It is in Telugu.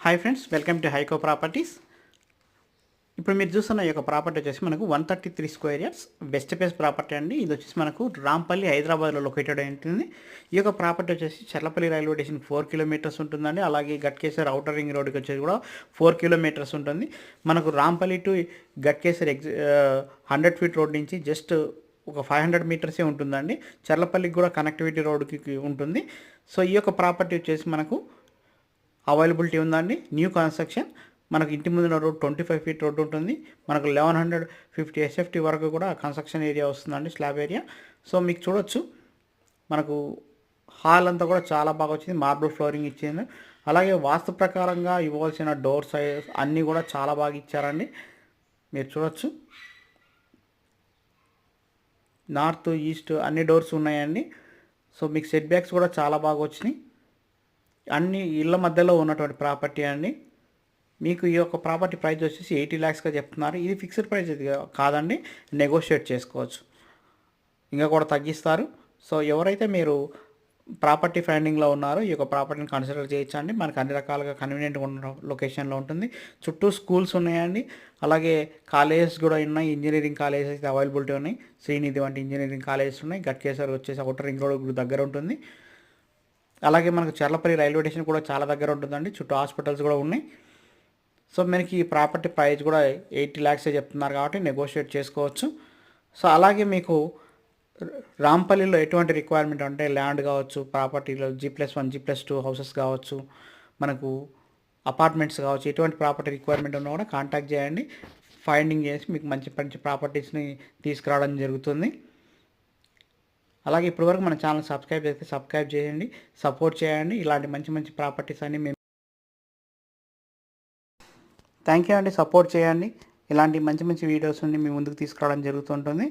Hi friends, welcome to Haiko properties. ఇప్పుడు మీరు చూస్తున్న ఈ యొక్క ప్రాపర్టీ వచ్చేసి మనకు 133 square yards best place property అండి. ఇది వచ్చేసి మనకు రాంపల్లి, హైదరాబాద్లో లొకేటెడ్ అయి ఉంటుంది. ఈ యొక్క ప్రాపర్టీ వచ్చేసి చర్లపల్లి రైల్వే స్టేషన్ 4 కిలోమీటర్స్ ఉంటుందండి. అలాగే గట్కేసర్ అవుటర్ రింగ్ రోడ్కి వచ్చేసి కూడా 4 కిలోమీటర్స్ ఉంటుంది. మనకు Rampalli to Ghatkesar 100 feet road నుంచి జస్ట్ ఒక 500 మీటర్సే ఉంటుందండి. చర్లపల్లికి కూడా కనెక్టివిటీ రోడ్కి ఉంటుంది. సో ఈ యొక్క ప్రాపర్టీ వచ్చేసి మనకు అవైలబిలిటీ ఉందండి. New construction. మనకు ఇంటి ముందు రోడ్ 25 ఫీట్ రోడ్ ఉంటుంది. మనకు 1150 ఎస్ఎఫ్టీ వరకు కూడా కన్స్ట్రక్షన్ ఏరియా వస్తుందండి, స్లాబ్ ఏరియా. సో మీకు చూడొచ్చు, మనకు హాల్ అంతా కూడా చాలా బాగా వచ్చింది, మార్బుల్ ఫ్లోరింగ్ ఇచ్చింది. అలాగే వాస్తు ప్రకారంగా ఇవ్వాల్సిన డోర్ సైజ్ అన్నీ కూడా చాలా బాగా ఇచ్చారండి. మీరు చూడొచ్చు, నార్త్ ఈస్ట్ అన్ని డోర్స్ ఉన్నాయండి. సో మీకు సెట్ బ్యాక్స్ కూడా చాలా బాగా వచ్చినాయి. అన్ని ఇళ్ళ మధ్యలో ఉన్నటువంటి ప్రాపర్టీ అండి. మీకు ఈ యొక్క ప్రాపర్టీ ప్రైస్ వచ్చేసి 80 lakhsగా చెప్తున్నారు. ఇది ఫిక్స్డ్ ప్రైస్ ఇది కాదండి, నెగోషియేట్ చేసుకోవచ్చు, ఇంకా కూడా తగ్గిస్తారు. సో ఎవరైతే మీరు ప్రాపర్టీ ఫైండింగ్లో ఉన్నారో ఈ యొక్క ప్రాపర్టీని కన్సిడర్ చేయొచ్చండి. మనకు అన్ని రకాలుగా కన్వీనియంట్గా ఉన్న లొకేషన్లో ఉంటుంది. చుట్టూ స్కూల్స్ ఉన్నాయండి, అలాగే కాలేజెస్ కూడా ఉన్నాయి. ఇంజనీరింగ్ కాలేజెస్ అయితే అవైలబిలిటీ ఉన్నాయి. శ్రీనిధి వంటి ఇంజనీరింగ్ కాలేజెస్ ఉన్నాయి. గట్కేసర్ వచ్చేసి అవుటర్ రింగ్ రోడ్ దగ్గర ఉంటుంది. అలాగే మనకు చర్లపల్లి రైల్వే స్టేషన్ కూడా చాలా దగ్గర ఉంటుందండి. చుట్టూ హాస్పిటల్స్ కూడా ఉన్నాయి. సో మనకి ఈ ప్రాపర్టీ ప్రైస్ కూడా 80 lakhs చెప్తున్నారు కాబట్టి నెగోషియేట్ చేసుకోవచ్చు. సో అలాగే మీకు రాంపల్లిలో ఎటువంటి రిక్వైర్మెంట్ అంటే ల్యాండ్ కావచ్చు, ప్రాపర్టీలో G+1 G+2 హౌసెస్ కావచ్చు, మనకు అపార్ట్మెంట్స్ కావచ్చు, ఎటువంటి ప్రాపర్టీ రిక్వైర్మెంట్ ఉన్నా కూడా కాంటాక్ట్ చేయండి. ఫైండింగ్ చేసి మీకు మంచి మంచి ప్రాపర్టీస్ని తీసుకురావడం జరుగుతుంది. అలాగే ఇప్పటివరకు మన ఛానల్ సబ్స్క్రైబ్ చేస్తే సబ్స్క్రైబ్ చేయండి, సపోర్ట్ చేయండి. ఇలాంటి మంచి మంచి ప్రాపర్టీస్ అన్ని మేము థ్యాంక్ యూ అండి, సపోర్ట్ చేయండి. ఇలాంటి మంచి మంచి వీడియోస్ మీ ముందుకు తీసుకురావడం జరుగుతుంటుంది.